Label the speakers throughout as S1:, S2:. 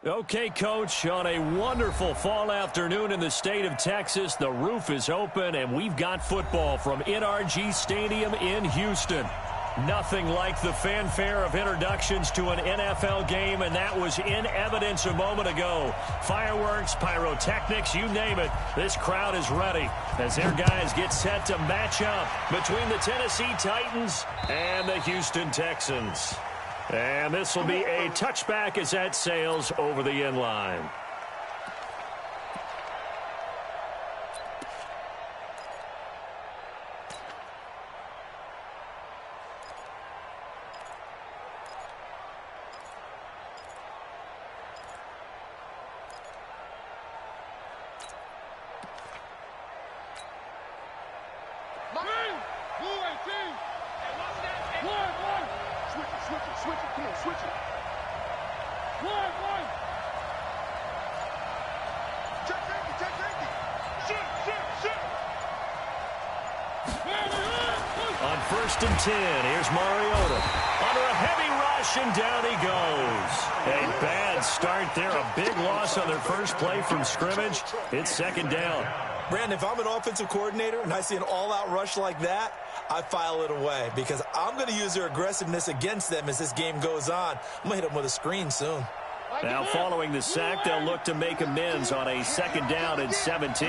S1: Okay, Coach, on a wonderful fall afternoon in the state of Texas, the roof is open, and we've got football from NRG Stadium in Houston. Nothing like the fanfare of introductions to an NFL game, and that was in evidence a moment ago. Fireworks, pyrotechnics, you name it. This crowd is ready as their guys get set to match up between the Tennessee Titans and the Houston Texans. And this will be a touchback as that sails over the end line. On 1st and 10, here's Mariota. Under a heavy rush, and down he goes. A bad start there, a big loss on their first play from scrimmage. It's 2nd down.
S2: Brandon, if I'm an offensive coordinator and I see an all-out rush like that, I file it away because I'm going to use their aggressiveness against them as this game goes on. I'm going to hit them with a screen soon.
S1: Now following the sack, they'll look to make amends on a 2nd down and 17.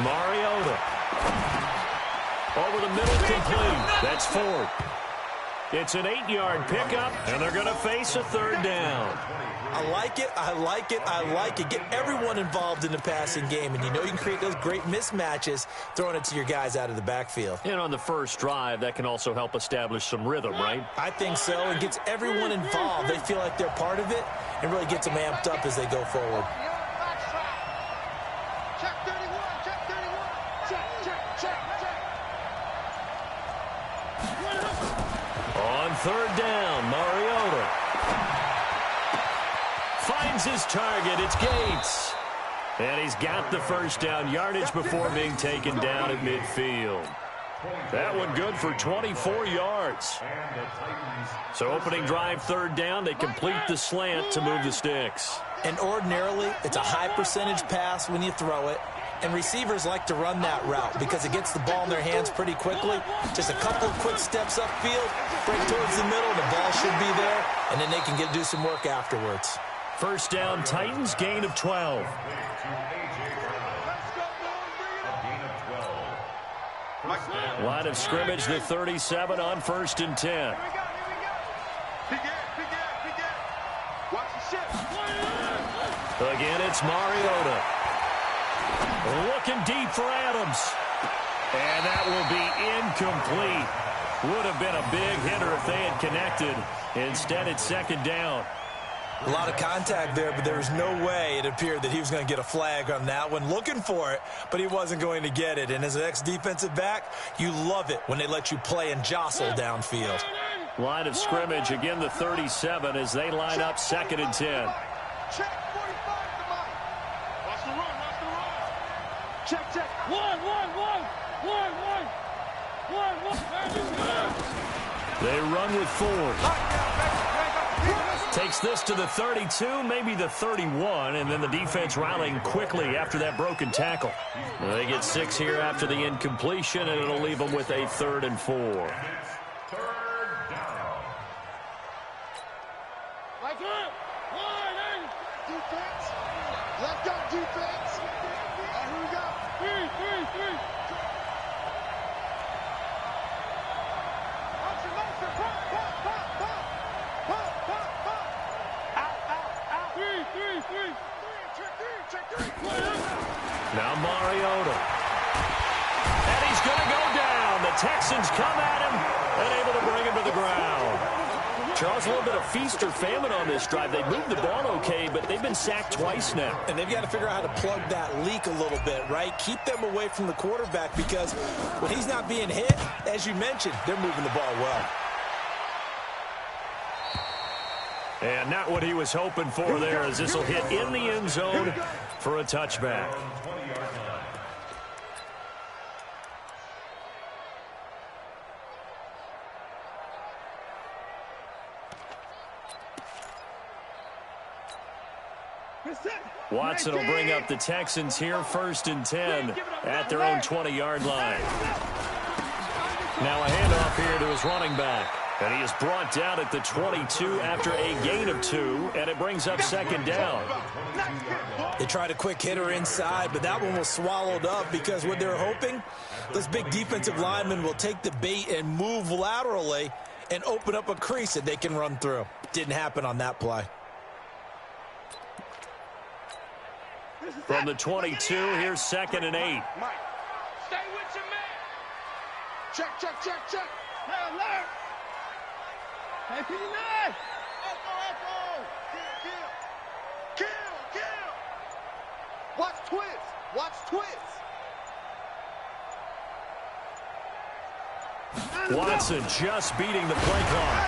S1: Mariota. Over the middle, complete. That's 4. It's an 8-yard pickup, and they're going to face a 3rd down.
S2: I like it, I like it, I like it. Get everyone involved in the passing game, and you know you can create those great mismatches throwing it to your guys out of the backfield.
S1: And on the first drive, that can also help establish some rhythm, right?
S2: I think so. It gets everyone involved. They feel like they're part of it and really gets them amped up as they go forward.
S1: On 3rd down, Mariota finds his target. It's Gates. And he's got the 1st down yardage before being taken down at midfield. That one good for 24 yards. So opening drive, 3rd down, they complete the slant to move the sticks.
S2: And ordinarily, it's a high percentage pass when you throw it. And receivers like to run that route because it gets the ball in their hands pretty quickly. Just a couple of quick steps upfield, break towards the middle, the ball should be there, and then they can do some work afterwards.
S1: 1st down, Titans, gain of 12. Line of scrimmage, the 37 on 1st and 10. Again, it's Mariota. Looking deep for Adams. And that will be incomplete. Would have been a big hitter if they had connected. Instead, it's 2nd down.
S2: A lot of contact there, but there was no way it appeared that he was going to get a flag on that one. Looking for it, but he wasn't going to get it. And as an ex-defensive back, you love it when they let you play and jostle downfield.
S1: Line of scrimmage, again the 37 as they line up 2nd and 10.
S3: Check. One.
S1: They run with 4. Takes this to the 32, maybe the 31, and then the defense rallying quickly after that broken tackle. They get 6 here after the incompletion, and it'll leave them with a 3rd and 4.
S3: Like it. Defense. Left up defense. Here we go. 3.
S1: Now Mariota. And he's going to go down. The Texans come at him and able to bring him to the ground. Charles, a little bit of feast or famine on this drive. They moved the ball okay, but they've been sacked twice now.
S2: And they've got to figure out how to plug that leak a little bit, right? Keep them away from the quarterback because when he's not being hit, as you mentioned, they're moving the ball well.
S1: And not what he was hoping for there as this will hit in the end zone for a touchback. Watson will bring up the Texans here 1st and 10 at their own 20-yard line. Now a handoff here to his running back. And he is brought down at the 22 after a gain of 2, and it brings up 2nd down.
S2: They tried a quick hitter inside, but that one was swallowed up because what they're hoping, this big defensive lineman will take the bait and move laterally and open up a crease that they can run through. Didn't happen on that play.
S1: From the 22, here's 2nd and 8.
S3: Stay with your man. Check, check, check, check. Alert. Hey, 59. Echo. Kill. Watch twist.
S1: Watson just beating the play clock.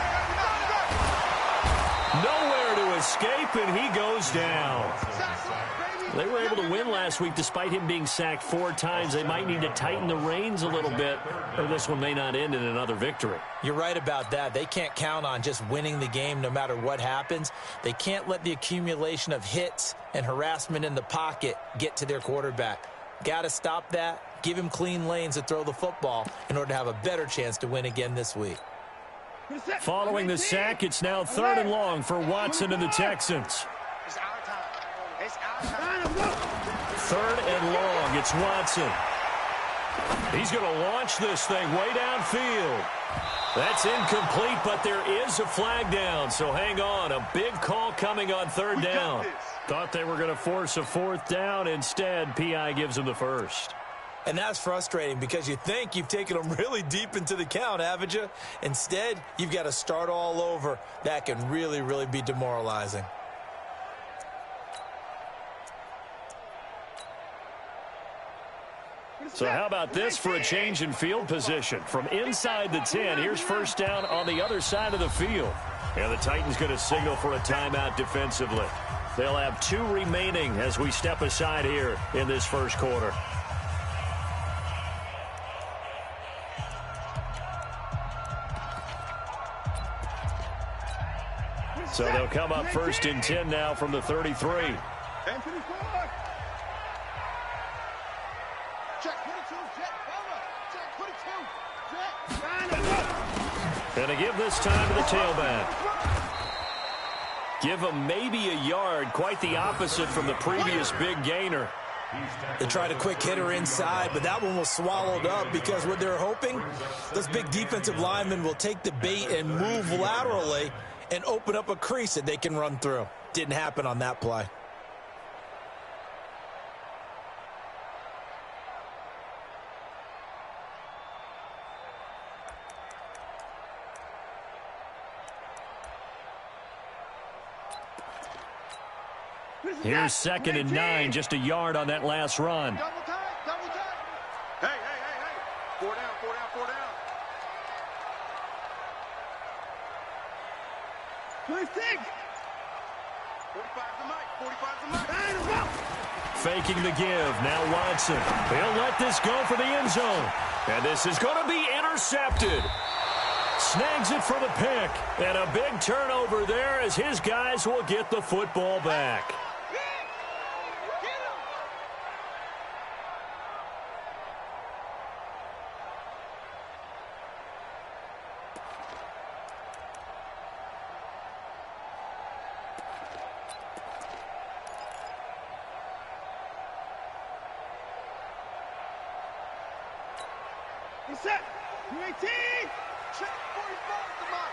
S1: Nowhere to escape, and he goes down. They were able to win last week despite him being sacked 4 times. They might need to tighten the reins a little bit, or this one may not end in another victory.
S2: You're right about that. They can't count on just winning the game no matter what happens. They can't let the accumulation of hits and harassment in the pocket get to their quarterback. Got to stop that, give him clean lanes to throw the football in order to have a better chance to win again this week.
S1: Following the sack, it's now 3rd and long for Watson and the Texans.
S3: It's our time.
S1: 3rd and long, it's Watson. He's going to launch this thing way downfield. That's incomplete, but there is a flag down, so hang on. A big call coming on 3rd down. Thought they were going to force a 4th down. Instead, P.I. gives them the 1st.
S2: And that's frustrating because you think you've taken them really deep into the count, haven't you? Instead, you've got to start all over. That can really, really be demoralizing.
S1: So how about this for a change in field position? From inside the 10, here's 1st down on the other side of the field. And the Titans going to signal for a timeout defensively. They'll have 2 remaining as we step aside here in this 1st quarter. So they'll come up 1st and 10 now from the 33. And to give this time to the tailback. Give him maybe a yard, quite the opposite from the previous big gainer.
S2: They tried a quick hitter inside, but that one was swallowed up because what they're hoping, this big defensive lineman will take the bait and move laterally and open up a crease that they can run through. Didn't happen on that play.
S1: Here's 2nd and 9, just a yard on that last run.
S3: Double time. Hey. 4 down. 26. 45's the mic.
S1: Faking the give. Now Watson. He'll let this go for the end zone. And this is going to be intercepted. Snags it for the pick. And a big turnover there as his guys will get the football back.
S3: Set. 18. Check. 45 the mark.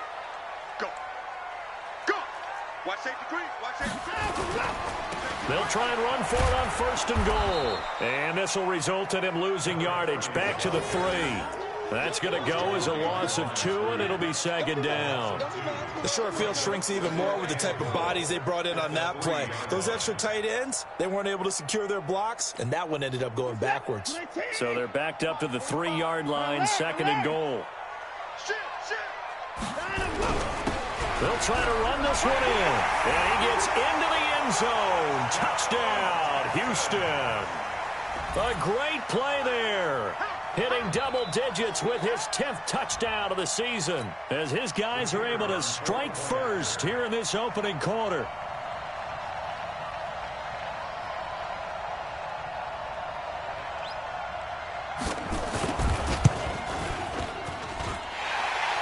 S3: Go. Watch safety green.
S1: They'll try and run for it on 1st and goal. And this will result in him losing yardage. Back to the 3. That's going to go as a loss of 2, and it'll be 2nd down.
S2: The short field shrinks even more with the type of bodies they brought in on that play. Those extra tight ends, they weren't able to secure their blocks, and that one ended up going backwards.
S1: So they're backed up to the 3-yard line, 2nd and goal. They'll try to run this one in, and he gets into the end zone. Touchdown, Houston. A great play there. Hitting double digits with his 10th touchdown of the season as his guys are able to strike first here in this opening quarter.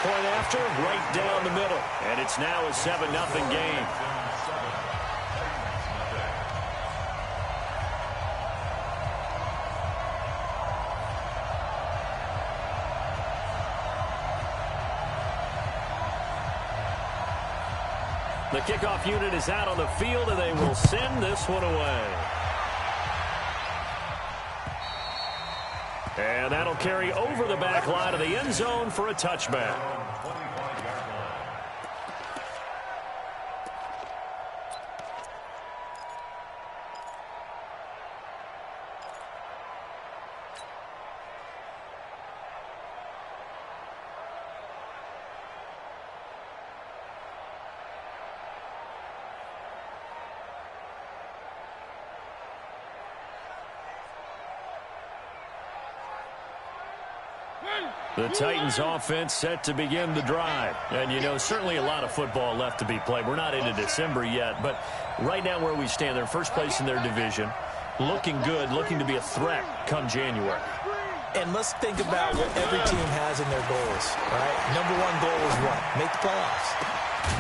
S1: Point after, right down the middle. And it's now a 7-0 game. The kickoff unit is out on the field, and they will send this one away. And that'll carry over the back line of the end zone for a touchback. The Titans offense set to begin the drive. And, you know, certainly a lot of football left to be played. We're not into December yet, but right now where we stand, they're first place in their division. Looking good, looking to be a threat come January.
S2: And let's think about what every team has in their goals, right? Number one goal is what? Make the playoffs.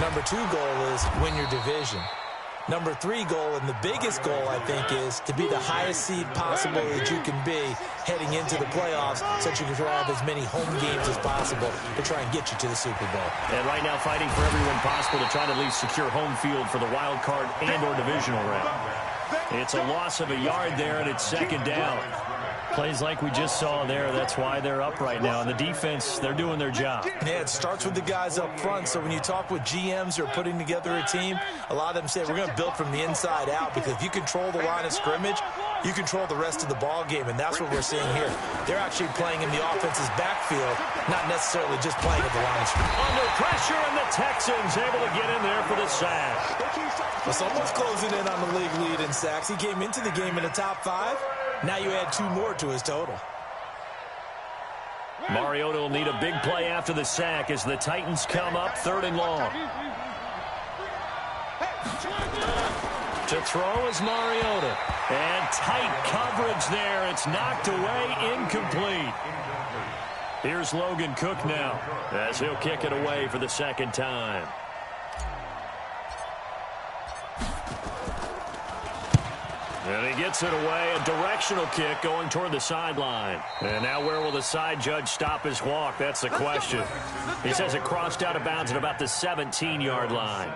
S2: Number two goal is win your division. Number three goal, and the biggest goal, I think, is to be the highest seed possible that you can be heading into the playoffs so that you can have as many home games as possible to try and get you to the Super Bowl.
S1: And right now fighting for every win possible to try to at least secure home field for the wild card and or divisional round. It's a loss of a yard there, and it's second down. Plays like we just saw there, that's why they're up right now. And the defense, they're doing their job.
S2: Yeah, it starts with the guys up front. So when you talk with GMs who are putting together a team, a lot of them say we're going to build from the inside out, because if you control the line of scrimmage, you control the rest of the ball game, and that's what we're seeing here. They're actually playing in the offense's backfield, not necessarily just playing at the line of scrimmage.
S1: Under pressure, and the Texans able to get in there for the sack.
S2: Well, someone's closing in on the league lead in sacks. He came into the game in the top 5. Now you add 2 more to his total.
S1: Mariota will need a big play after the sack as the Titans come up 3rd and long. To throw is Mariota. And tight coverage there. It's knocked away, incomplete. Here's Logan Cook now as he'll kick it away for the second time. And he gets it away, a directional kick going toward the sideline. And now where will the side judge stop his walk? That's the question. He says it crossed out of bounds at about the 17-yard line.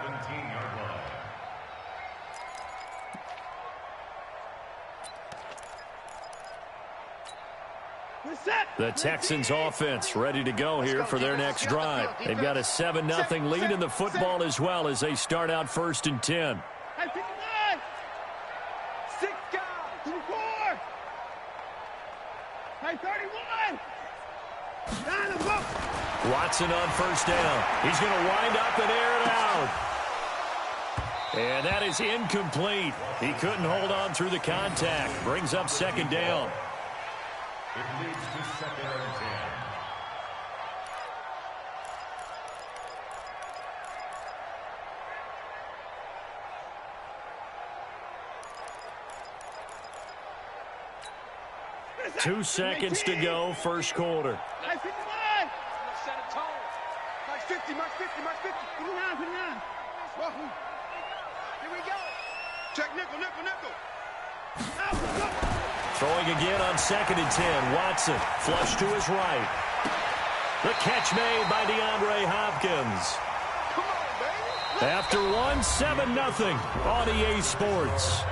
S1: The Texans offense ready to go here for their next drive. They've got a 7-0 lead in the football as well as they start out 1st and 10. Watson on 1st down. He's going to wind up and air it out. And that is incomplete. He couldn't hold on through the contact. Brings up 2nd down.
S4: It leads to 2nd and 10.
S1: Two seconds to go, 1st quarter.
S3: Set a tone. Mark 50, Mark 50, Mark 50. 59, 59. Here we go. Check nickel, nickel, nickel.
S1: Throwing again on 2nd and 10. Watson, flush to his right. The catch made by DeAndre Hopkins.
S3: Come on, baby.
S1: After one, 7-0 on EA Sports.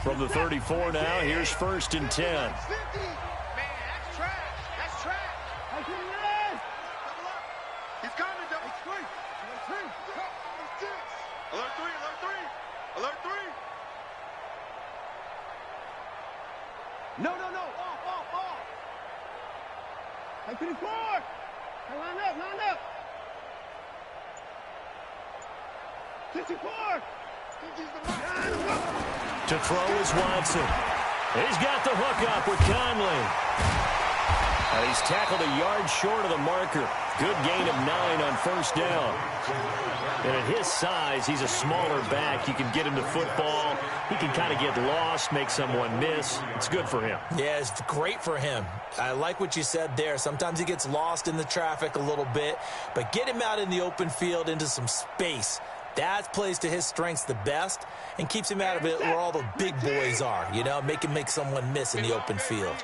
S1: From the 34 now, here's 1st and 10.
S3: Man, that's trash. That's trash. He's coming, double. Alert 3, alert 3. Alert 3. No. Off. Hey, 54. Hey, line up. 54.
S1: To throw is Watson. He's got the hook up with Conley. And he's tackled a yard short of the marker. Good gain of 9 on first down. And at his size, he's a smaller back. You can get him to football. He can kind of get lost, make someone miss. It's good for him.
S2: Yeah, it's great for him. I like what you said there. Sometimes he gets lost in the traffic a little bit, but get him out in the open field into some space. That plays to his strengths the best and keeps him out of it where all the big boys are, you know, make someone miss in the open field.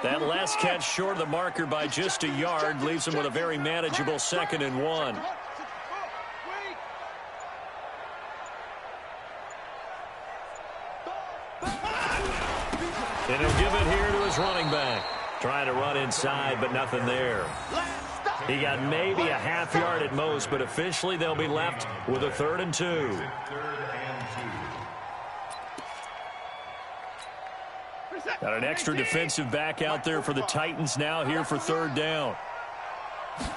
S1: That last catch short of the marker by just a yard leaves him with a very manageable 2nd and 1. And he'll give it here to his running back. Trying to run inside, but nothing there. He got maybe a half yard at most, but officially they'll be left with a 3rd and 2. Got an extra defensive back out there for the Titans now here for 3rd down. Now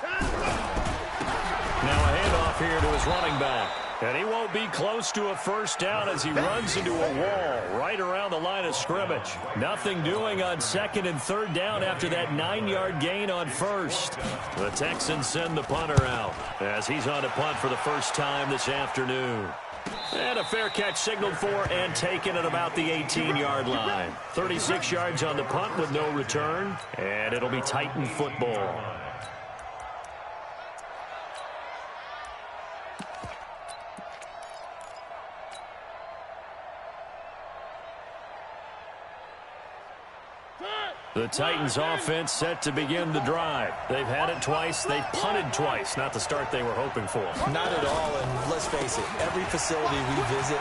S1: a handoff here to his running back. And he won't be close to a first down as he runs into a wall right around the line of scrimmage. Nothing doing on 2nd and 3rd down after that 9-yard gain on first. The Texans send the punter out as he's on to punt for the first time this afternoon. And a fair catch signaled for and taken at about the 18-yard line. 36 yards on the punt with no return. And it'll be Titan football. The Titans offense set to begin the drive. They've had it twice. They've punted twice. Not the start they were hoping for.
S2: Not at all, and let's face it, every facility we visit,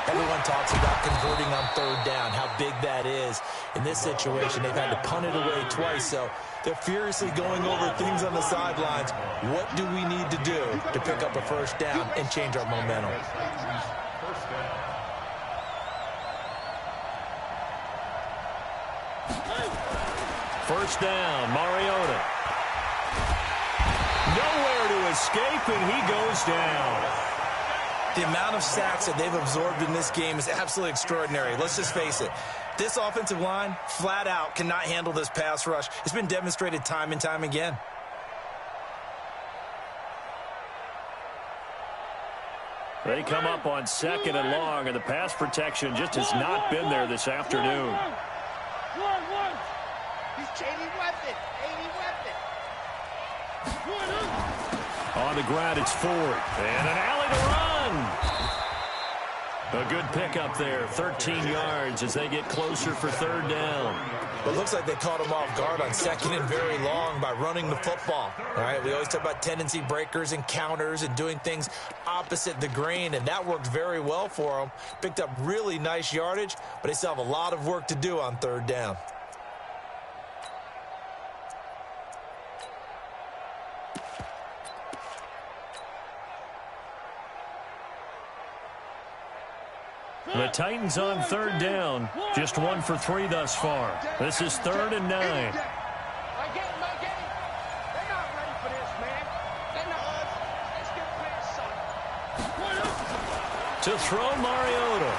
S2: everyone talks about converting on 3rd down, how big that is. In this situation, they've had to punt it away twice, so they're furiously going over things on the sidelines. What do we need to do to pick up a first down and change our momentum?
S1: First down, Mariota. Nowhere to escape, and he goes down.
S2: The amount of sacks that they've absorbed in this game is absolutely extraordinary. Let's just face it. This offensive line, flat out, cannot handle this pass rush. It's been demonstrated time and time again.
S1: They come up on 2nd and long, and the pass protection just has not been there this afternoon. On the ground, it's Ford. And an alley to run. A good pickup there, 13 yards as they get closer for 3rd down.
S2: It looks like they caught him off guard on 2nd and very long by running the football. All right, we always talk about tendency breakers and counters and doing things opposite the grain, and that worked very well for them. Picked up really nice yardage, but they still have a lot of work to do on 3rd down.
S1: The Titans on 3rd down. Just 1 for 3 thus far. This is 3rd and 9.
S3: They're not ready for this, man. They're not. Let's get past something.
S1: To throw, Mariota.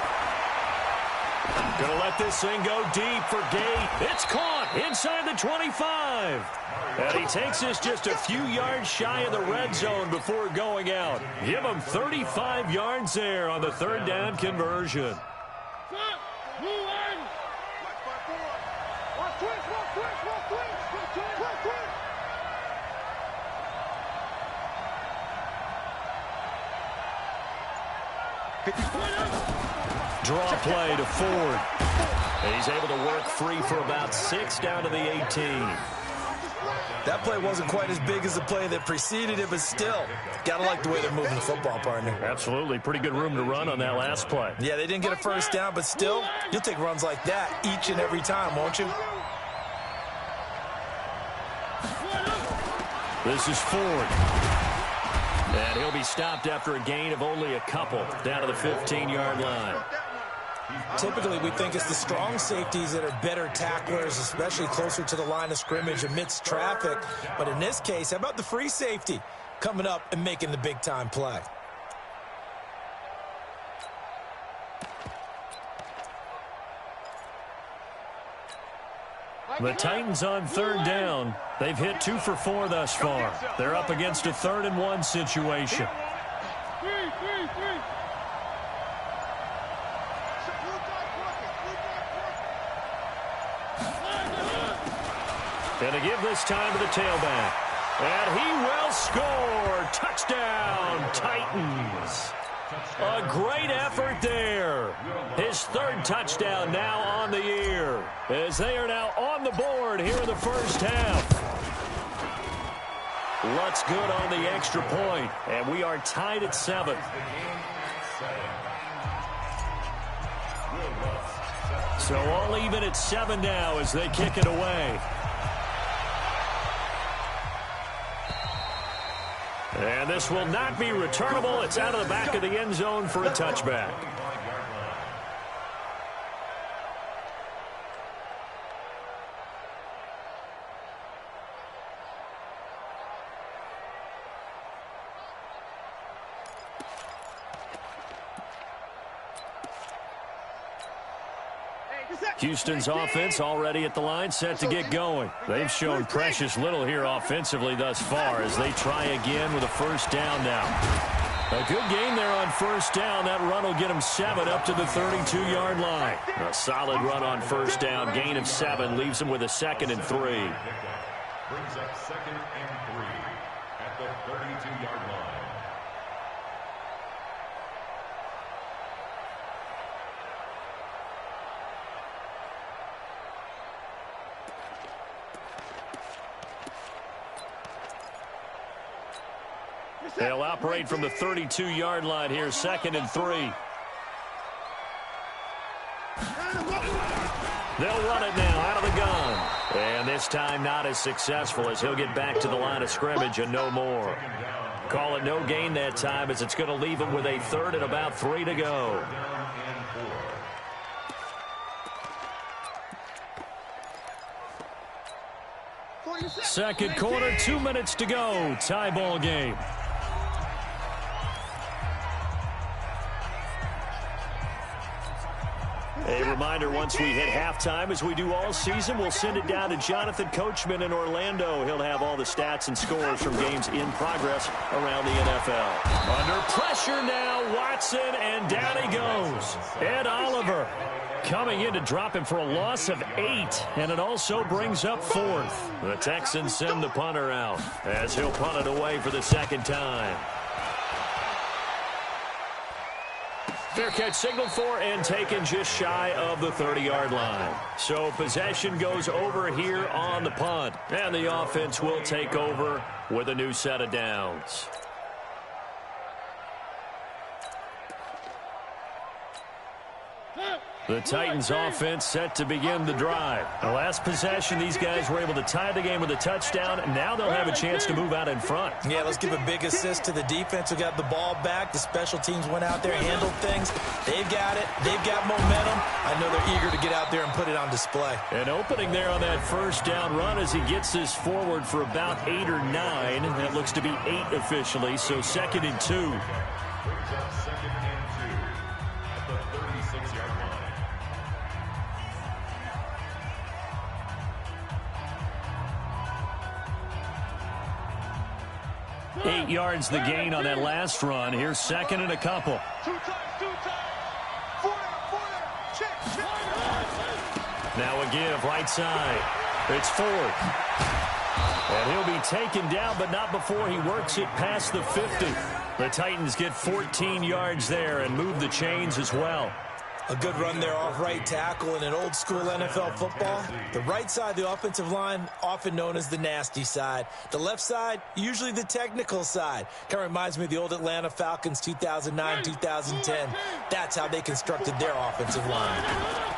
S1: Gonna let this thing go deep for Gay. It's caught inside the 25. And he takes this just a few yards shy of the red zone before going out. Give him 35 yards there on the 3rd down conversion. Draw play to Ford. And he's able to work free for about 6 down to the 18.
S2: That play wasn't quite as big as the play that preceded it, but still, gotta like the way they're moving the football, partner.
S1: Absolutely. Pretty good room to run on that last play.
S2: Yeah, they didn't get a first down, but still, you'll take runs like that each and every time, won't you?
S1: This is Ford. And he'll be stopped after a gain of only a couple down to the 15-yard line.
S2: Typically, we think it's the strong safeties that are better tacklers, especially closer to the line of scrimmage amidst traffic. But in this case, how about the free safety coming up and making the big-time play?
S1: The Titans on third down. They've hit 2 for 4 thus far. They're up against a 3rd and 1 situation. And to give this time to the tailback. And he will score. Touchdown, Titans. A great effort there. His 3rd touchdown now on the year, as they are now on the board here in the first half. Lutz good on the extra point, and we are tied at 7. So all even at 7 now as they kick it away. And this will not be returnable. It's out of the back of the end zone for a touchback. Houston's offense already at the line, set to get going. They've shown precious little here offensively thus far as they try again with a first down now. A good game there on first down. That run will get them 7 up to the 32-yard line. A solid run on first down. Gain of 7 leaves them with a 2nd and 3.
S4: Brings up 2nd and 3 at the 32-yard line.
S1: They'll operate from the 32-yard line here, 2nd and 3. They'll run it now out of the gun. And this time not as successful as he'll get back to the line of scrimmage and no more. Call it no gain that time as it's going to leave him with a 3rd and about 3 to go. Second quarter, 2 minutes to go. Tie ball game. A reminder, once we hit halftime, as we do all season, we'll send it down to Jonathan Coachman in Orlando. He'll have all the stats and scores from games in progress around the NFL. Under pressure now, Watson, and down he goes. Ed Oliver coming in to drop him for a loss of 8, and it also brings up 4th. The Texans send the punter out as he'll punt it away for the 2nd time. Fair catch signaled for and taken just shy of the 30-yard line. So possession goes over here on the punt. And the offense will take over with a new set of downs. The Titans offense set to begin the drive. The last possession, these guys were able to tie the game with a touchdown. Now they'll have a chance to move out in front.
S2: Yeah, let's give a big assist to the defense who got the ball back. The special teams went out there, handled things. They've got it. They've got momentum. I know they're eager to get out there and put it on display.
S1: An opening there on that first down run as he gets this forward for about 8 or 9. That looks to be 8 officially, so 2nd and 2.
S4: Brings up 2nd and 2 at the 36-yard line.
S1: 8 yards the gain on that last run. Here's 2nd and a couple. Now a give right side. It's 4th. And he'll be taken down, but not before he works it past the 50. The Titans get 14 yards there and move the chains as well.
S2: A good run there off right tackle in an old-school NFL football. The right side of the offensive line, often known as the nasty side. The left side, usually the technical side. Kind of reminds me of the old Atlanta Falcons 2009-2010. That's how they constructed their offensive line.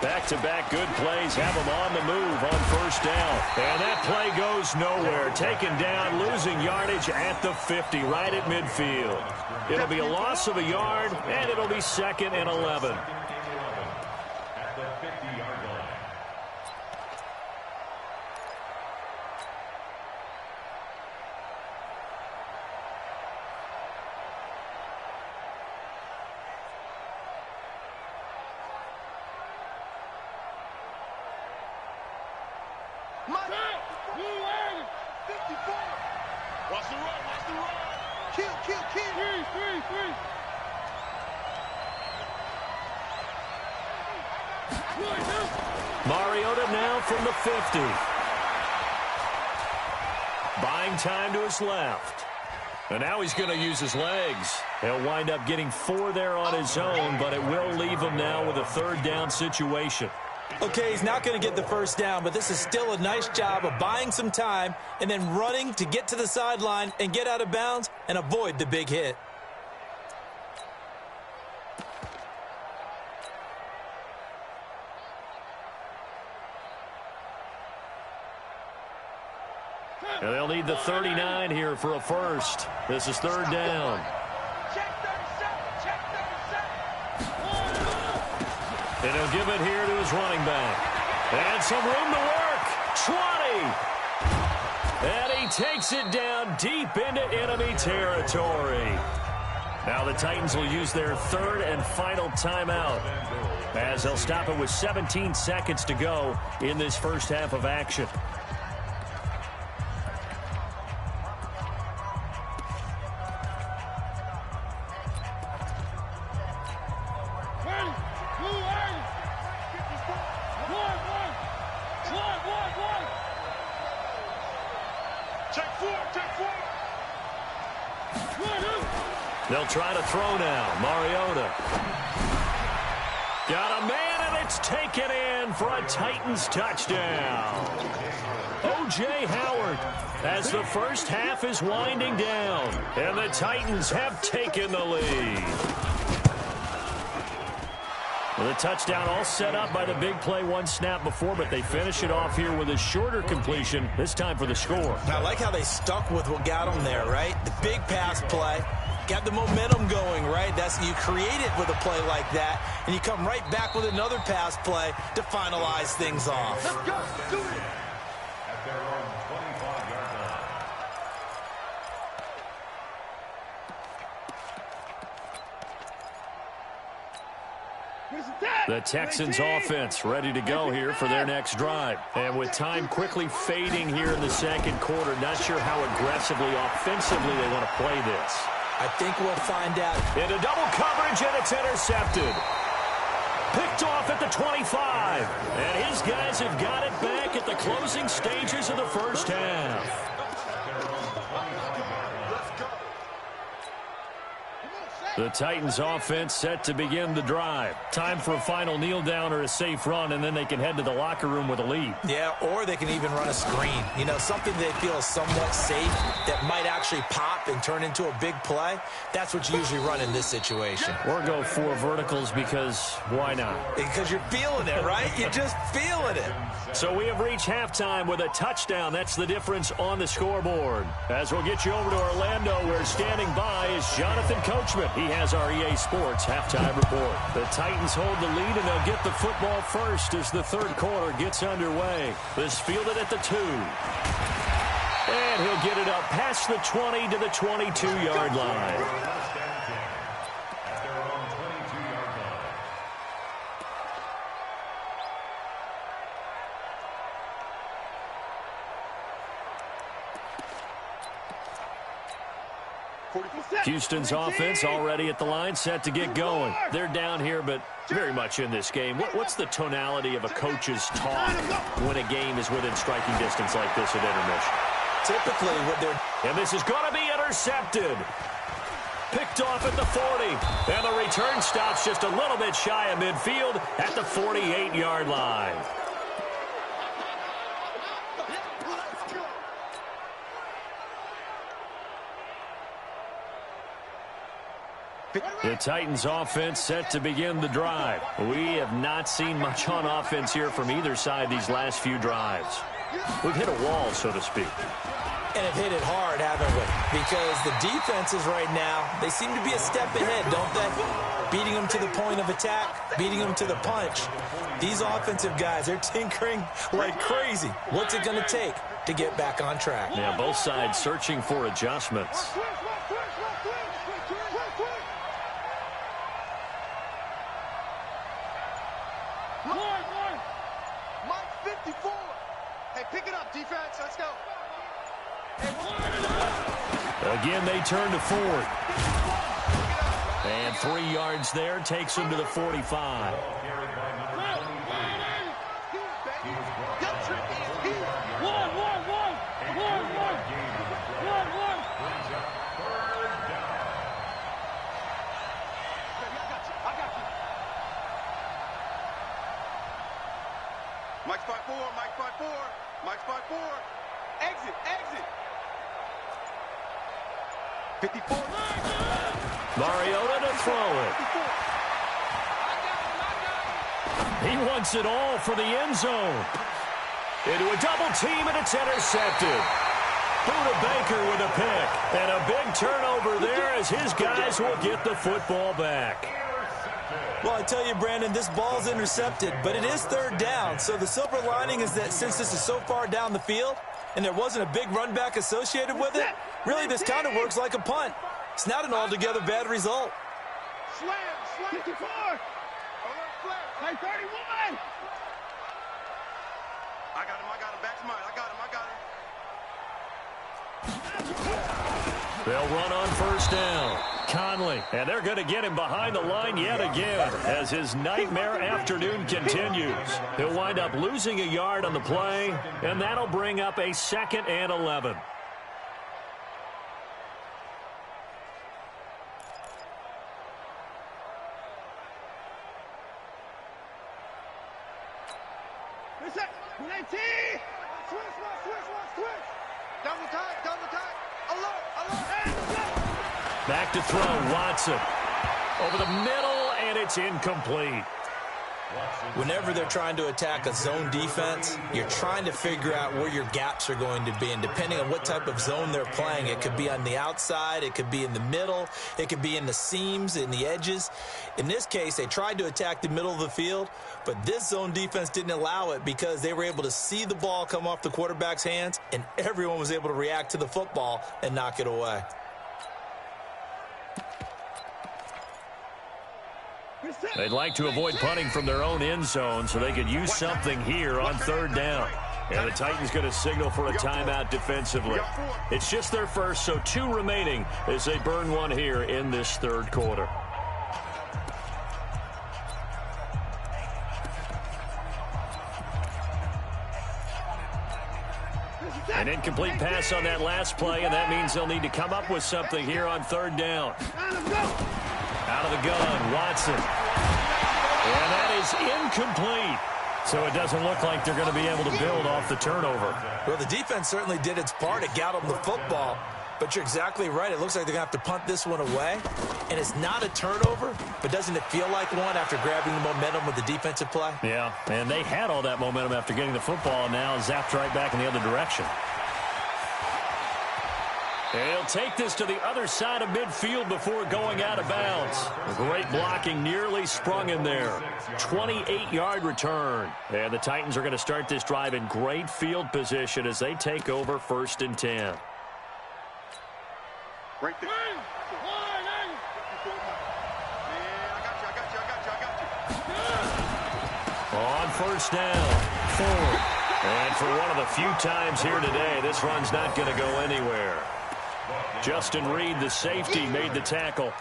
S1: Back-to-back good plays have them on the move on first down. And that play goes nowhere. Taken down, losing yardage at the 50, right at midfield. It'll be a loss of a yard, and it'll be 2nd and 11.
S4: At the 50-yard line.
S3: Watch the run, watch the run. Kill. Three.
S1: Mariota now from the 50. Buying time to his left. And now he's going to use his legs. He'll wind up getting 4 there on his own, but it will leave him now with a third down situation.
S2: Okay, he's not going to get the first down, but this is still a nice job of buying some time and then running to get to the sideline and get out of bounds and avoid the big hit.
S1: And they'll need the 39 here for a first. This is third down.
S3: Check 37.
S1: And he'll give it here to his running back. And some room to work. 20. And he takes it down deep into enemy territory. Now the Titans will use their third and final timeout, as they'll stop it with 17 seconds to go in this first half of action. They'll try to throw now. Mariota. Got a man, and it's taken in for a Titans touchdown. O.J. Howard, as the first half is winding down, and the Titans have taken the lead. Well, the touchdown all set up by the big play one snap before, but they finish it off here with a shorter completion, this time for the score.
S2: I like how they stuck with what got them there, right? The big pass play. Got the momentum going, right? That's you create it with a play like that, and you come right back with another pass play to finalize things off.
S3: Let's go. Do it.
S4: At their own 25-yard line.
S1: The Texans offense ready to go here for their next drive. And with time quickly fading here in the second quarter, not sure how aggressively, offensively they want to play this.
S2: I think we'll find out.
S1: Into double coverage, and it's intercepted. Picked off at the 25. And his guys have got it back at the closing stages of the first half. The Titans offense set to begin the drive. Time for a final kneel down or a safe run, and then they can head to the locker room with a lead.
S2: Yeah, or they can even run a screen. You know, something they feel is somewhat safe that might actually pop and turn into a big play. That's what you usually run in this situation.
S1: Or go 4 verticals because why not?
S2: Because you're feeling it, right? You're just feeling it.
S1: So we have reached halftime with a touchdown. That's the difference on the scoreboard. As we'll get you over to Orlando, where standing by is Jonathan Coachman. He has our EA Sports halftime report. The Titans hold the lead, and they'll get the football first as the third quarter gets underway. This fielded at the 2. And he'll get it up past the 20 to the 22-yard line. Houston's offense already at the line, set to get going. They're down here, but very much in this game. What's the tonality of a coach's talk when a game is within striking distance like this at intermission?
S2: Typically, what they're...
S1: And this is going to be intercepted. Picked off at the 40. And the return stops just a little bit shy of midfield at the 48-yard line. The Titans offense set to begin the drive. We have not seen much on offense here from either side these last few drives. We've hit a wall, so to speak.
S2: And have hit it hard, haven't we? Because the defenses right now, they seem to be a step ahead, don't they? Beating them to the point of attack, beating them to the punch. These offensive guys, they're tinkering like crazy. What's it going to take to get back on track?
S1: Yeah, both sides searching for adjustments.
S3: Mike 54. Hey, pick it up.
S1: Again, they turn to fourth. And 3 yards there takes him to the 45.
S3: Mike's 5-4, Mike's 5-4, Mike's 5-4. Exit, exit. 54.
S1: Mariota to throw it. He wants it all for the end zone. Into a double team, and it's intercepted. Buda Baker with a pick. And a big turnover there as his guys will get the football back.
S2: Well, I tell you, Brandon, this ball's intercepted, but it is third down. So the silver lining is that since this is so far down the field and there wasn't a big run back associated with it, really this kind of works like a punt. It's not an altogether bad result.
S3: Slam, slam. 54. Hey, 31. I got him, back to mine. I got him.
S1: They'll run on first down. Conley, and they're going to get him behind the line yet again as his nightmare afternoon continues. He'll wind up losing a yard on the play, and that'll bring up a 2nd and 11. Back to throw, Watson. Over the middle, and it's incomplete.
S2: Whenever they're trying to attack a zone defense, you're trying to figure out where your gaps are going to be. And depending on what type of zone they're playing, it could be on the outside, it could be in the middle, it could be in the seams, in the edges. In this case, they tried to attack the middle of the field, but this zone defense didn't allow it because they were able to see the ball come off the quarterback's hands, and everyone was able to react to the football and knock it away.
S1: They'd like to avoid punting from their own end zone so they could use something here on third down. And the Titans going to signal for a timeout defensively. It's just their first, so 2 remaining as they burn one here in this third quarter. An incomplete pass on that last play, and that means they'll need to come up with something here on third down. Out of the gun, Watson. And that is incomplete. So it doesn't look like they're going to be able to build off the turnover.
S2: Well, the defense certainly did its part. It got them the football. But you're exactly right. It looks like they're going to have to punt this one away. And it's not a turnover, but doesn't it feel like one after grabbing the momentum with the defensive play?
S1: Yeah, and they had all that momentum after getting the football, and now zapped right back in the other direction. And he'll take this to the other side of midfield before going out of bounds. Great blocking, nearly sprung in there. 28-yard return. And the Titans are going to start this drive in great field position as they take over 1st and 10.
S3: Right there.
S1: On first down, 4. And for one of the few times here today, this run's not going to go anywhere. Justin Reed, the safety, made the tackle.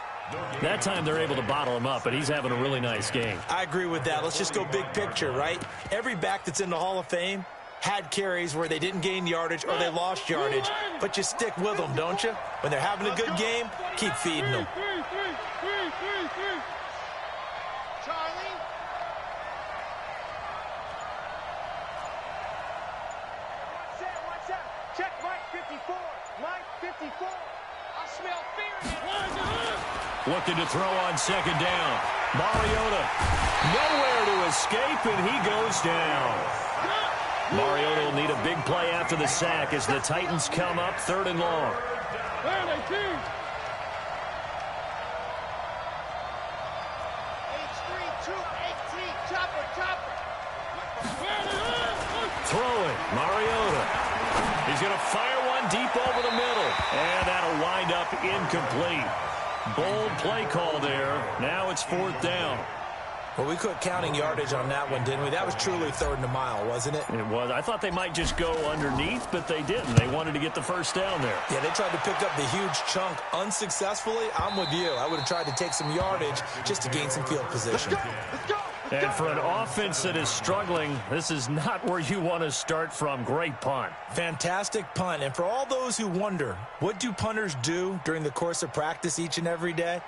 S1: That time they're able to bottle him up, but he's having a really nice game.
S2: I agree with that. Let's just go big picture, right? Every back that's in the Hall of Fame had carries where they didn't gain yardage or they lost yardage, but you stick with them, don't you? When they're having a good game, keep feeding them.
S3: Charlie. Watch out. Check Mike 54. Mike 54. I smell fear in it.
S1: Looking to throw on 2nd down. Mariota nowhere to escape, and he goes down. Mariota will need a big play after the sack as the Titans come up 3rd and long. Throwing, Mariota. He's going to fire one deep over the middle, and that'll wind up incomplete. Bold play call there. Now it's 4th down.
S2: Well, we quit counting yardage on that one, didn't we? That was truly 3rd and a mile, wasn't it?
S1: It was. I thought they might just go underneath, but they didn't. They wanted to get the first down there.
S2: Yeah, they tried to pick up the huge chunk unsuccessfully. I'm with you. I would have tried to take some yardage just to gain some field position.
S3: Let's go.
S1: And for an offense that is struggling, this is not where you want to start from. Great punt.
S2: Fantastic punt. And for all those who wonder, what do punters do during the course of practice each and every day?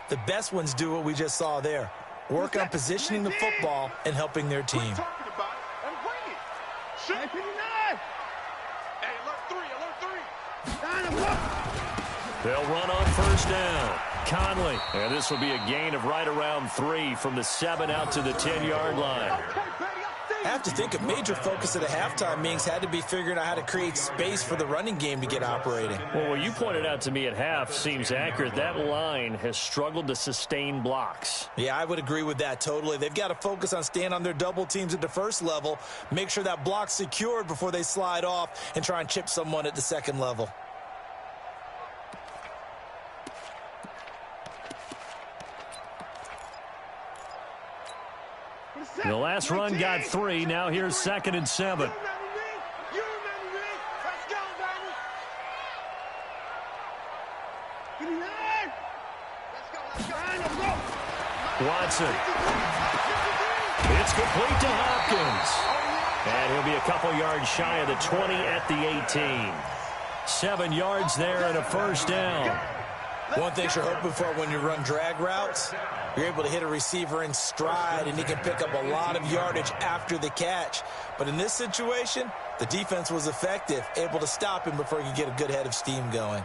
S2: The best ones do what we just saw there. Work on positioning the football and helping their team.
S3: Talking about it and bring it. Shoot. Hey, alert 3.
S1: They'll run on first down. Conley. And this will be a gain of right around 3 from the 7 out to the 10-yard line.
S2: I have to think a major focus of the halftime meetings had to be figuring out how to create space for the running game to get operating.
S1: Well, what you pointed out to me at half seems accurate. That line has struggled to sustain blocks.
S2: Yeah, I would agree with that totally. They've got to focus on staying on their double teams at the first level, make sure that block's secured before they slide off and try and chip someone at the second level.
S1: The last run got 3. Now here's 2nd and 7. Watson. It's complete to Hopkins. And he'll be a couple yards shy of the 20 at the 18. 7 yards there and a first down.
S2: One thing you're hoping for when you run drag routes, you're able to hit a receiver in stride, and he can pick up a lot of yardage after the catch. But in this situation, the defense was effective, able to stop him before he could get a good head of steam going.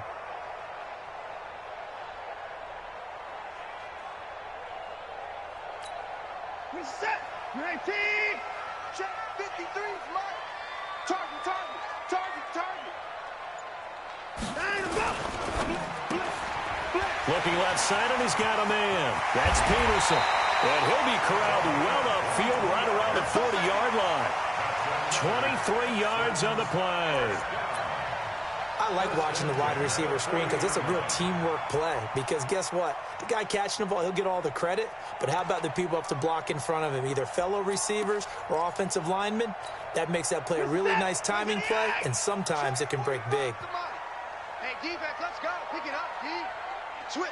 S3: Reset. 19. Check. 53. Target.
S1: Looking left side, and he's got a man. That's Peterson. And he'll be corralled well upfield right around the 40-yard line. 23 yards on the play.
S2: I like watching the wide receiver screen because it's a real teamwork play. Because guess what? The guy catching the ball, he'll get all the credit. But how about the people up to block in front of him, either fellow receivers or offensive linemen? That makes that play a really nice timing play, and sometimes it can break big.
S3: Hey, D-back, let's go. Pick it up, D. Switch.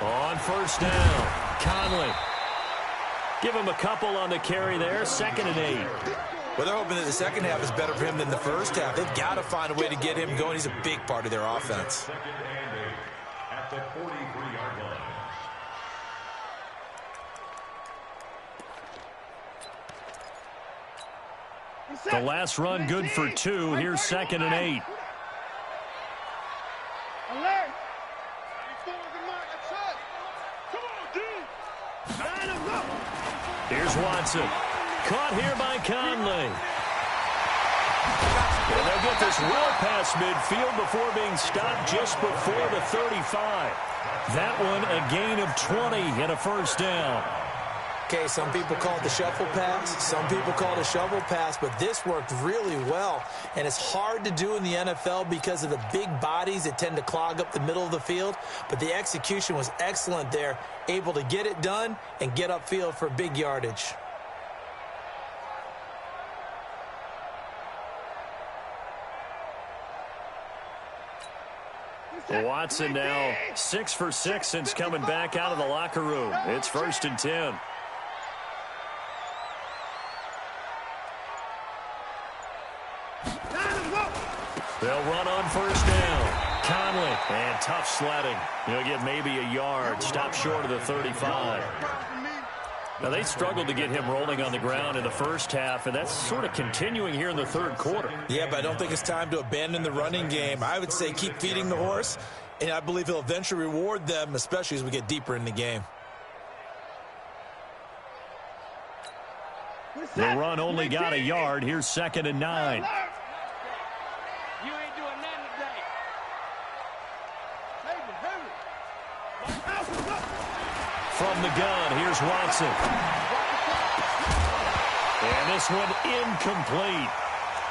S1: On first down, Conley. Give him a couple on the carry there. 2nd and 8.
S2: Well, they're hoping that the second half is better for him than the first half. They've got to find a way to get him going. He's a big part of their offense.
S4: 2nd and 8 at the 43-yard line.
S1: The last run good for 2. Here's 2nd and 8.
S3: Alert. Come on, D.
S1: Here's Watson. Caught here by Conley. And they'll get this well past midfield before being stopped just before the 35. That one a gain of 20 and a first down.
S2: Okay, some people call it the shuffle pass. Some people call it a shovel pass, but this worked really well. And it's hard to do in the NFL because of the big bodies that tend to clog up the middle of the field. But the execution was excellent there, able to get it done and get upfield for big yardage.
S1: Watson now 6 for 6 since coming back out of the locker room. It's 1st and 10. They'll run on first down. Conley, and tough sledding. He'll get maybe a yard. Stop short of the 35. Now, they struggled to get him rolling on the ground in the first half, and that's sort of continuing here in the third quarter.
S2: Yeah, but I don't think it's time to abandon the running game. I would say keep feeding the horse, and I believe he'll eventually reward them, especially as we get deeper in the game.
S1: The run only got a yard. Here's 2nd and 9.
S3: You ain't doing nothing today.
S1: From the gun, here's Watson. And this one incomplete.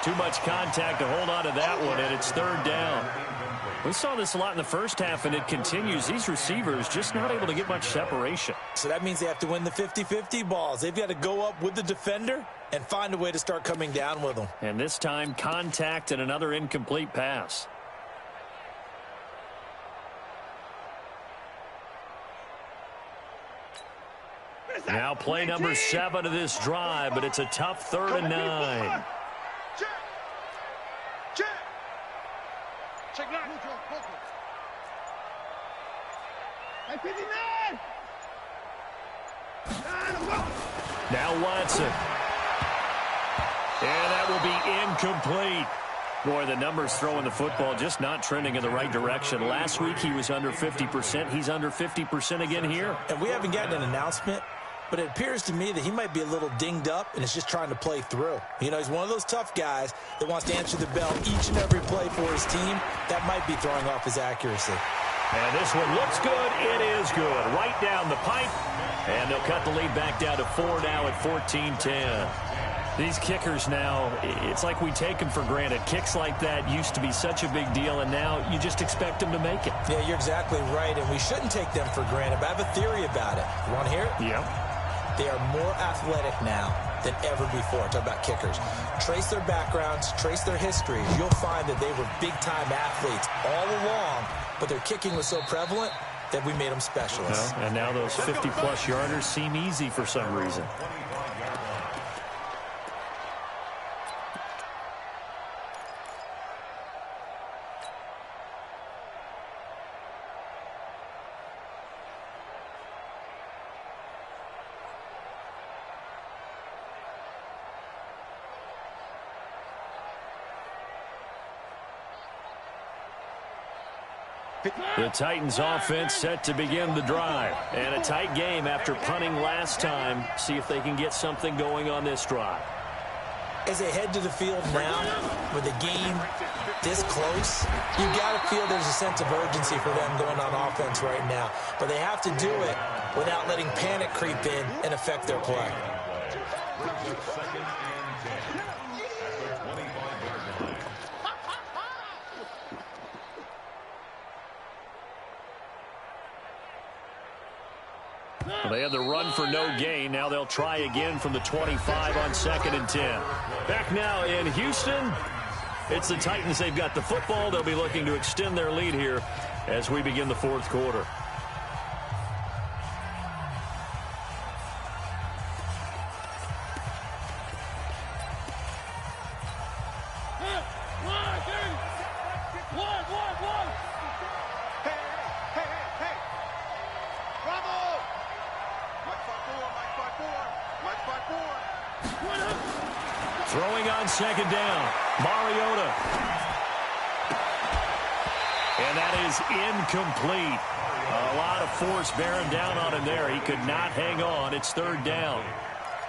S1: Too much contact to hold on to that one, and it's 3rd down. We saw this a lot in the first half, and it continues. These receivers just not able to get much separation.
S2: So that means they have to win the 50-50 balls. They've got to go up with the defender and find a way to start coming down with them.
S1: And this time, contact and another incomplete pass. Now play number 7 of this drive, but it's a tough 3rd and 9.
S3: Check. Check 9. Hey, 59.
S1: Now Watson. And that will be incomplete. Boy, the numbers throwing the football just not trending in the right direction. Last week he was under 50%. He's under 50% again here.
S2: And we haven't gotten an announcement, but it appears to me that he might be a little dinged up and is just trying to play through. You know, he's one of those tough guys that wants to answer the bell each and every play for his team. That might be throwing off his accuracy.
S1: And this one looks good. It is good. Right down the pipe. And they'll cut the lead back down to 4 now at 14-10. These kickers now, it's like we take them for granted. Kicks like that used to be such a big deal, and now you just expect them to make it.
S2: Yeah, you're exactly right, and we shouldn't take them for granted, but I have a theory about it. You want to hear it?
S1: Yeah.
S2: They are more athletic now than ever before. Talk about kickers. Trace their backgrounds, trace their histories. You'll find that they were big-time athletes all along, but their kicking was so prevalent that we made them specialists.
S1: Well, and now those 50-plus yarders seem easy for some reason. The Titans offense set to begin the drive. And a tight game after punting last time. See if they can get something going on this drive.
S2: As they head to the field now, with the game this close, you've got to feel there's a sense of urgency for them going on offense right now. But they have to do it without letting panic creep in and affect their play.
S1: They had the run for no gain. Now they'll try again from the 25 on 2nd and 10. Back now in Houston. It's the Titans. They've got the football. They'll be looking to extend their lead here as we begin the 4th quarter. Throwing on 2nd down. Mariota. And that is incomplete. A lot of force bearing down on him there. He could not hang on. It's 3rd down.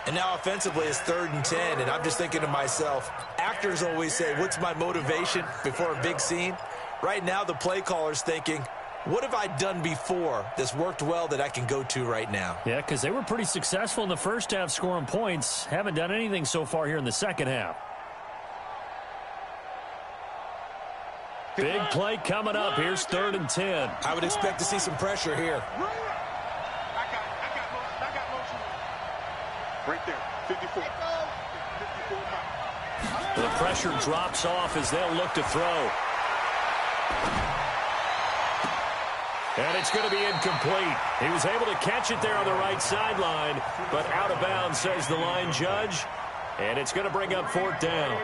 S2: And now offensively it's 3rd and 10. And I'm just thinking to myself, actors always say, what's my motivation before a big scene? Right now the play caller's thinking, what have I done before that's worked well that I can go to right now?
S1: Yeah, because they were pretty successful in the first half scoring points. Haven't done anything so far here in the second half. Big play coming up. Here's 3rd and 10.
S2: I would expect to see some pressure here.
S3: I got motion. Right there, 54. 54.
S1: The pressure drops off as they'll look to throw. And it's going to be incomplete. He was able to catch it there on the right sideline, but out of bounds, says the line judge. And it's going to bring up 4th down.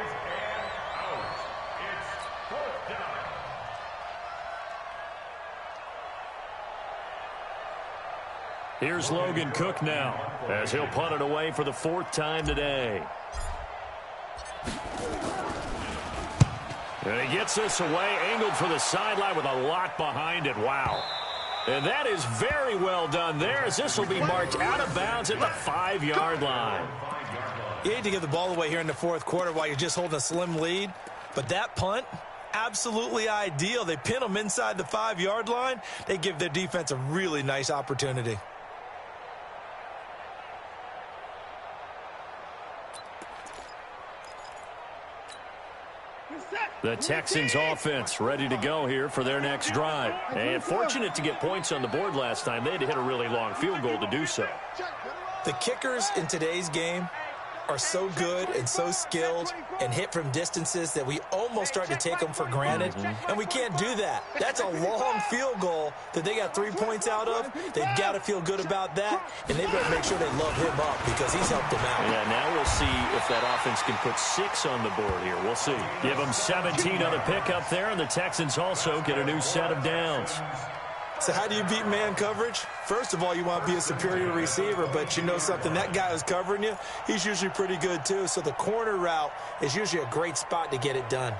S1: Here's Logan Cook now, as he'll punt it away for the 4th time today. And he gets this away, angled for the sideline with a lot behind it. Wow. And that is very well done there, as this will be marked out of bounds at the 5-yard line.
S2: You hate to give the ball away here in the 4th quarter while you're just holding a slim lead, but that punt, absolutely ideal. They pin them inside the 5-yard line. They give their defense a really nice opportunity.
S1: The Texans offense ready to go here for their next drive. And fortunate to get points on the board last time. They had to hit a really long field goal to do so.
S2: The kickers in today's game are so good and so skilled and hit from distances that we almost start to take them for granted, and we can't do that. That's a long field goal that they got 3 points out of. They've got to feel good about that, and they better make sure they love him up because he's helped them out.
S1: Yeah, now we'll see if that offense can put 6 on the board here. We'll see. Give them 17 on the pickup there, and the Texans also get a new set of downs.
S2: So how do you beat man coverage? First of all, you want to be a superior receiver, but you know something, that guy who's covering you, he's usually pretty good too. So the corner route is usually a great spot to get it done.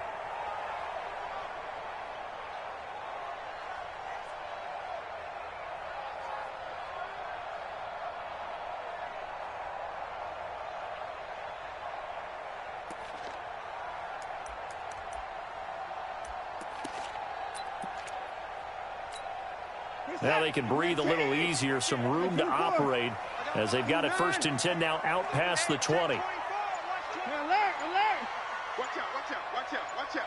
S1: Now they can breathe a little easier, some room to operate as they've got it 1st and 10 now out past the 20.
S3: Watch out.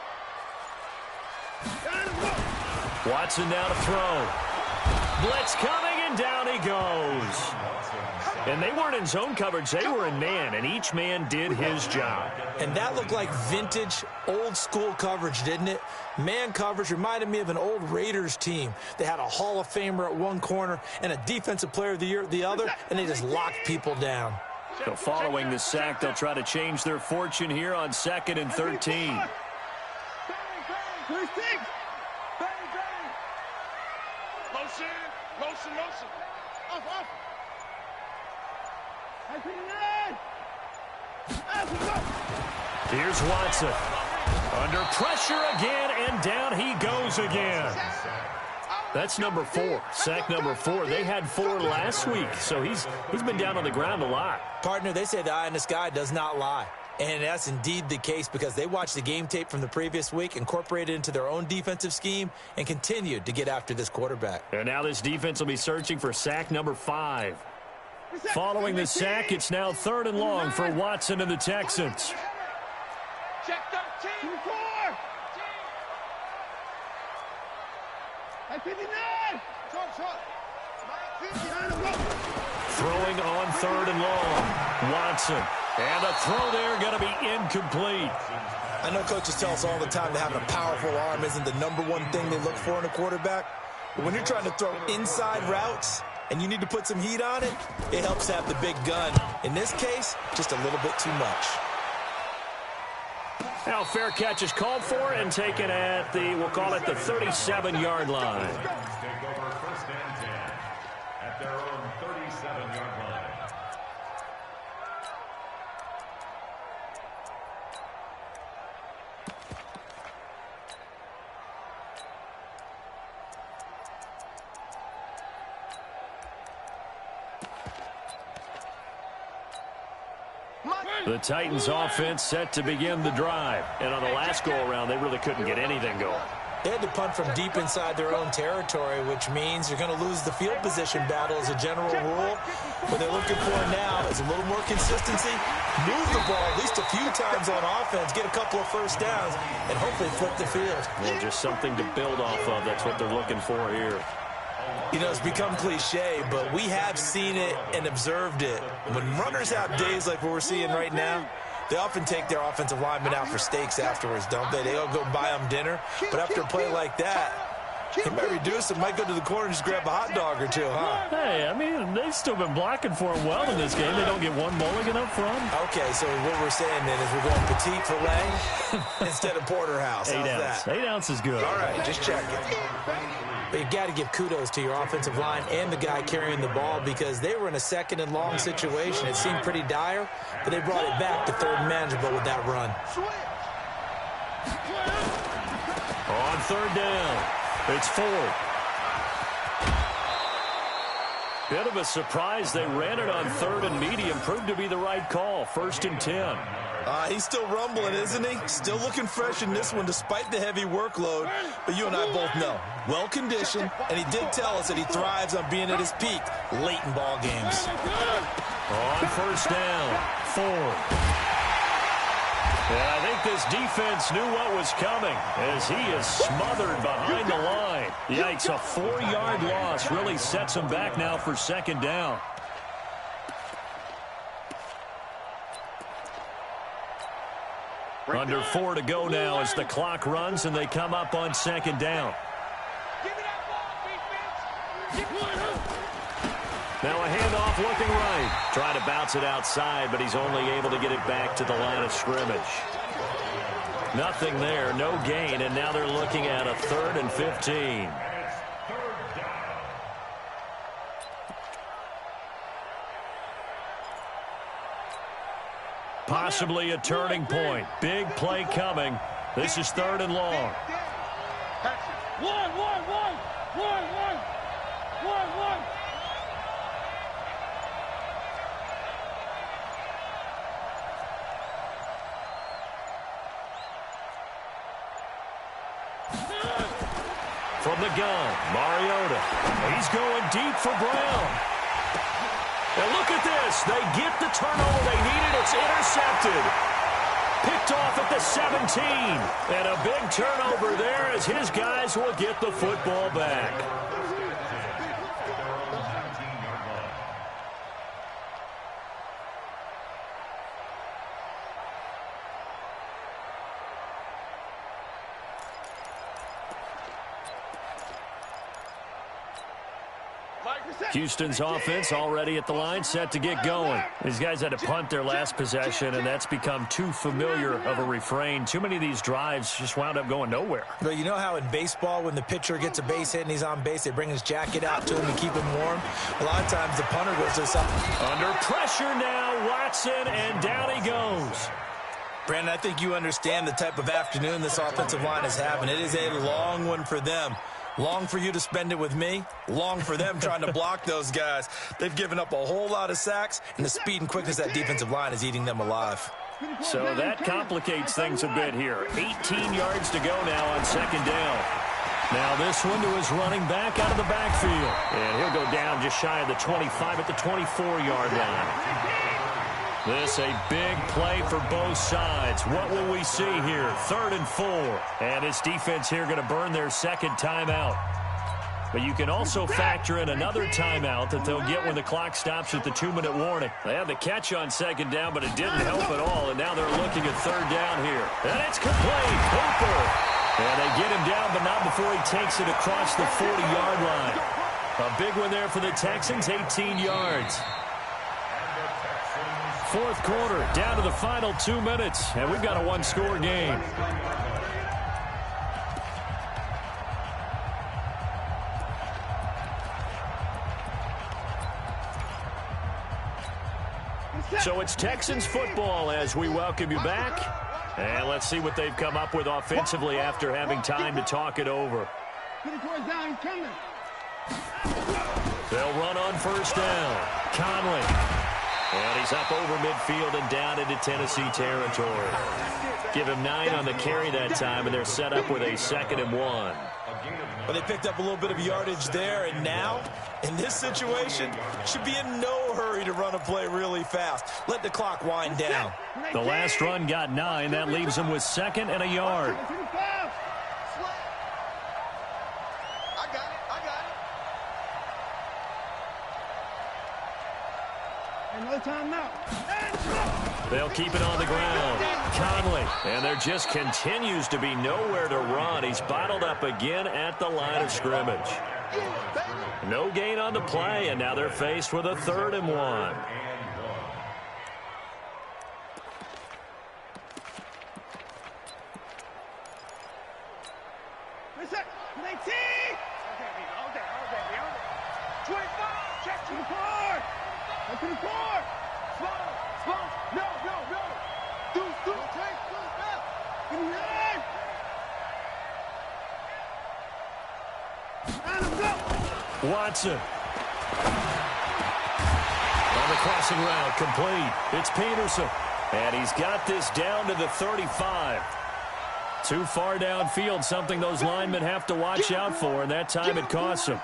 S1: Watson now to throw. Blitz coming, and down he goes. And they weren't in zone coverage. They were in man, and each man did his job.
S2: And that looked like vintage, old-school coverage, didn't it? Man coverage reminded me of an old Raiders team. They had a Hall of Famer at one corner and a Defensive Player of the Year at the other, and they just locked people down.
S1: So following the sack, they'll try to change their fortune here on 2nd and 13.
S3: Motion. Off.
S1: Here's Watson. Under pressure again, and down he goes again. That's number 4, sack number 4. They had 4 last week, so he's been down on the ground a lot.
S2: Partner, they say the eye in the sky does not lie. And that's indeed the case because they watched the game tape from the previous week, incorporated it into their own defensive scheme, and continued to get after this quarterback.
S1: And now this defense will be searching for sack number 5. Following the sack, it's now 3rd and long for Watson and the Texans.
S3: Check 13. 4. 59.
S1: Throwing on 3rd and long. Watson. And a throw there going to be incomplete.
S2: I know coaches tell us all the time that having a powerful arm isn't the #1 thing they look for in a quarterback. But when you're trying to throw inside routes and you need to put some heat on it, it helps to have the big gun. In this case, just a little bit too much.
S1: Now fair catch is called for and taken at the, we'll call it the 37-yard line.
S4: Take over 1st and 10 at their own 37-yard line.
S1: The Titans offense set to begin the drive. And on the last go-around, they really couldn't get anything going.
S2: They had to punt from deep inside their own territory, which means you're going to lose the field position battle as a general rule. What they're looking for now is a little more consistency, move the ball at least a few times on offense, get a couple of first downs, and hopefully flip the field.
S1: Well, just something to build off of. That's what they're looking for here.
S2: You know, it's become cliche, but we have seen it and observed it. When runners have days like what we're seeing right now, they often take their offensive linemen out for steaks afterwards, don't they? They all go buy them dinner. But after a play like that, he might reduce it, might go to the corner and just grab a hot dog or two, huh?
S1: Hey, I mean, they've still been blocking for him well in this game. They don't get one mulligan up front.
S2: Okay, so what we're saying then is we're going petite filet instead of porterhouse.
S1: 8
S2: How's
S1: ounce.
S2: that?
S1: 8 ounce is good.
S2: All right, just checking. But you've got to give kudos to your offensive line and the guy carrying the ball because they were in a 2nd and long situation. It seemed pretty dire, but they brought it back to 3rd and manageable with that run.
S1: On 3rd down, it's 4. Bit of a surprise. They ran it on 3rd and medium. Proved to be the right call. 1st and 10.
S2: He's still rumbling, isn't he? Still looking fresh in this one despite the heavy workload. But you and I both know, well-conditioned, and he did tell us that he thrives on being at his peak late in ball games.
S1: On 1st down, 4. And I think this defense knew what was coming as he is smothered behind the line. Yikes, a 4-yard loss really sets him back now for second down. Under 4 to go now as the clock runs and they come up on second down. Now a handoff looking right. Trying to bounce it outside, but he's only able to get it back to the line of scrimmage. Nothing there, no gain, and now they're looking at a 3rd and 15. Possibly a turning point. Big play coming. This is 3rd and long.
S3: One.
S1: From the gun, Mariota. He's going deep for Brown. And look at this. They get the turnover they needed. It's intercepted. Picked off at the 17. And a big turnover there as his guys will get the football back. Houston's offense already at the line, set to get going. These guys had to punt their last possession, and that's become too familiar of a refrain. Too many of these drives just wound up going nowhere.
S2: But you know how in baseball, when the pitcher gets a base hit and he's on base, they bring his jacket out to him to keep him warm? A lot of times the punter goes to something.
S1: Under pressure now, Watson, and down he goes.
S2: Brandon, I think you understand the type of afternoon this offensive line is having. It is a long one for them. Long for you to spend it with me. Long for them trying to block those guys. They've given up a whole lot of sacks, and the speed and quickness of that defensive line is eating them alive.
S1: So that complicates things a bit here. 18 yards to go now on second down. Now this one to his running back out of the backfield. And he'll go down just shy of the 25 at the 24-yard line. This a big play for both sides. What will we see here? 3rd and 4. And his defense here going to burn their second timeout. But you can also factor in another timeout that they'll get when the clock stops at the 2-minute warning. They had the catch on second down, but it didn't help at all. And now they're looking at 3rd down here. And it's complete. Hooper. And they get him down, but not before he takes it across the 40-yard line. A big one there for the Texans, 18 yards. 4th quarter, down to the final 2 minutes, and we've got a 1-score game. So it's Texans football as we welcome you back. And let's see what they've come up with offensively after having time to talk it over. They'll run on 1st down. Conley. And he's up over midfield and down into Tennessee territory. Give him 9 on the carry that time, and they're set up with a 2nd and 1.
S2: Well, they picked up a little bit of yardage there, and now, in this situation, should be in no hurry to run a play really fast. Let the clock wind down.
S1: The last run got 9. That leaves him with 2nd and a yard. They'll keep it on the ground. Conley. And there just continues to be nowhere to run. He's bottled up again at the line of scrimmage. No gain on the play, and now they're faced with a 3rd and 1. Watson. On the crossing route, complete. It's Peterson. And he's got this down to the 35. Too far downfield, something those linemen have to watch out for, and that time it costs them.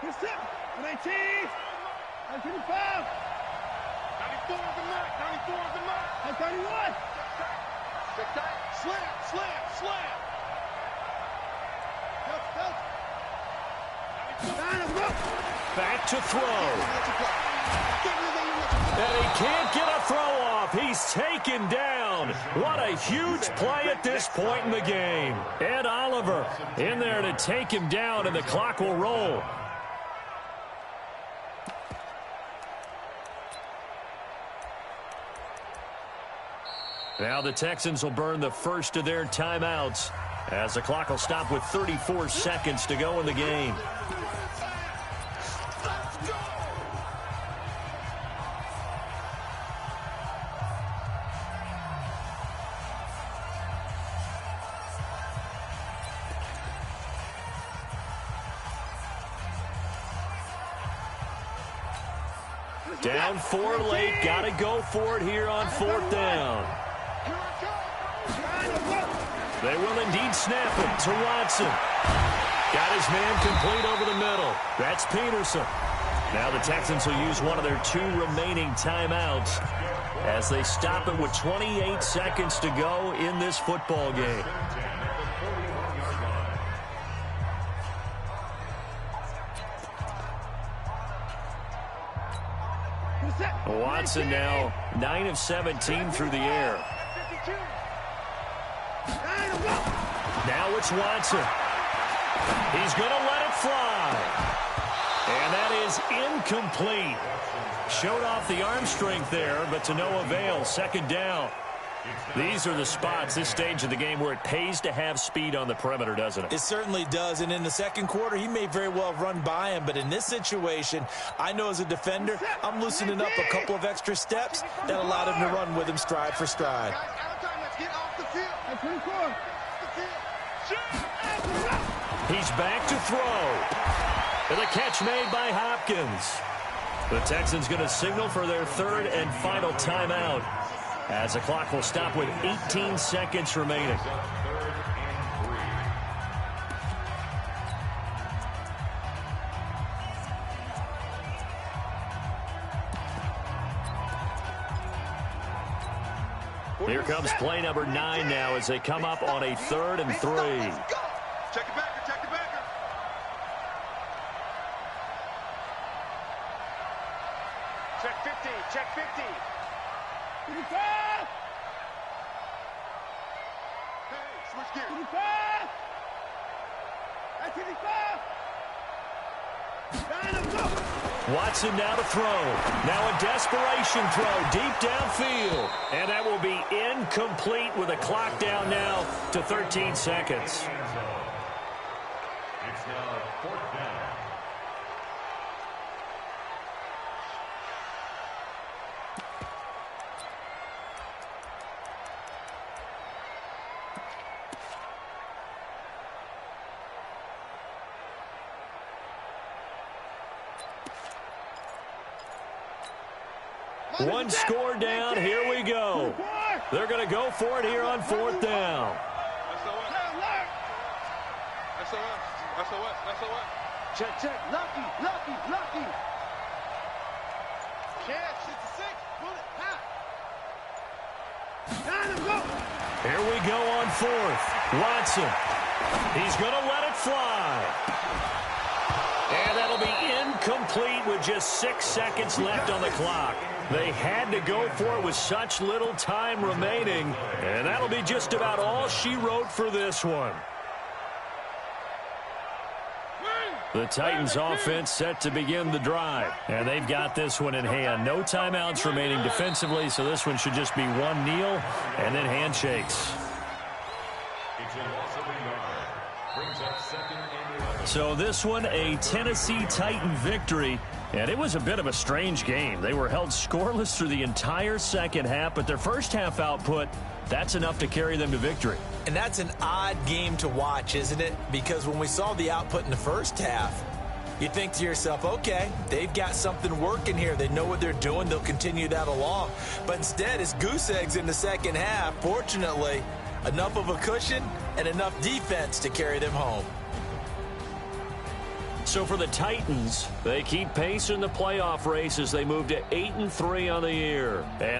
S3: Good set. 19. 25. 94 is the mark. 94 is the mark. 31. Slam, slam, slam.
S1: Back to throw. And he can't get a throw off. He's taken down. What a huge play at this point in the game. Ed Oliver in there to take him down, and the clock will roll. Now the Texans will burn the first of their timeouts as the clock will stop with 34 seconds to go in the game. Down 4 late, got to go for it here on 4th down. They will indeed snap it to Watson. Got his man complete over the middle. That's Peterson. Now the Texans will use one of their 2 remaining timeouts as they stop it with 28 seconds to go in this football game. Watson now 9 of 17 through the air. Now it's Watson. He's going to let it fly. And that is incomplete. Showed off the arm strength there, but to no avail. 2nd down. These are the spots, this stage of the game, where it pays to have speed on the perimeter, doesn't it?
S2: It certainly does, and in the second quarter, he may very well run by him, but in this situation, I know as a defender, I'm loosening up a couple of extra steps that allowed him to run with him stride for stride.
S1: He's back to throw. And the catch made by Hopkins. The Texans going to signal for their 3rd and final timeout, as the clock will stop with 18 seconds remaining. Here comes play number 9 now as they come up on a 3rd and 3.
S3: Check it back, check it back. Check 50, check 50. 55. Hey, switch gears. 55. That's 55.
S1: Watson now to throw. Now a desperation throw deep downfield. And that will be incomplete with a clock down now to 13 seconds.
S4: It's now 4th down.
S1: One score down. Here we go. They're going to go for it here on 4th down.
S3: Check, check. Lucky, lucky, lucky. Catch, it's a 6. Bullet, hot.
S1: Here we go on 4th. Watson. He's going to let it fly. And that'll be incomplete with just 6 seconds left on the clock. They had to go for it with such little time remaining. And that'll be just about all she wrote for this one. The Titans offense set to begin the drive. And they've got this one in hand. No timeouts remaining defensively, so this one should just be one kneel and then handshakes.
S4: It's a loss of a yard. Brings up 2nd and 11.
S1: So this one, a Tennessee Titan victory. And it was a bit of a strange game. They were held scoreless through the entire second half, but their first half output, that's enough to carry them to victory.
S2: And that's an odd game to watch, isn't it? Because when we saw the output in the first half, you think to yourself, okay, they've got something working here. They know what they're doing. They'll continue that along. But instead, it's goose eggs in the second half. Fortunately, enough of a cushion and enough defense to carry them home.
S1: So for the Titans, they keep pace in the playoff race as they move to 8-3 on the year. And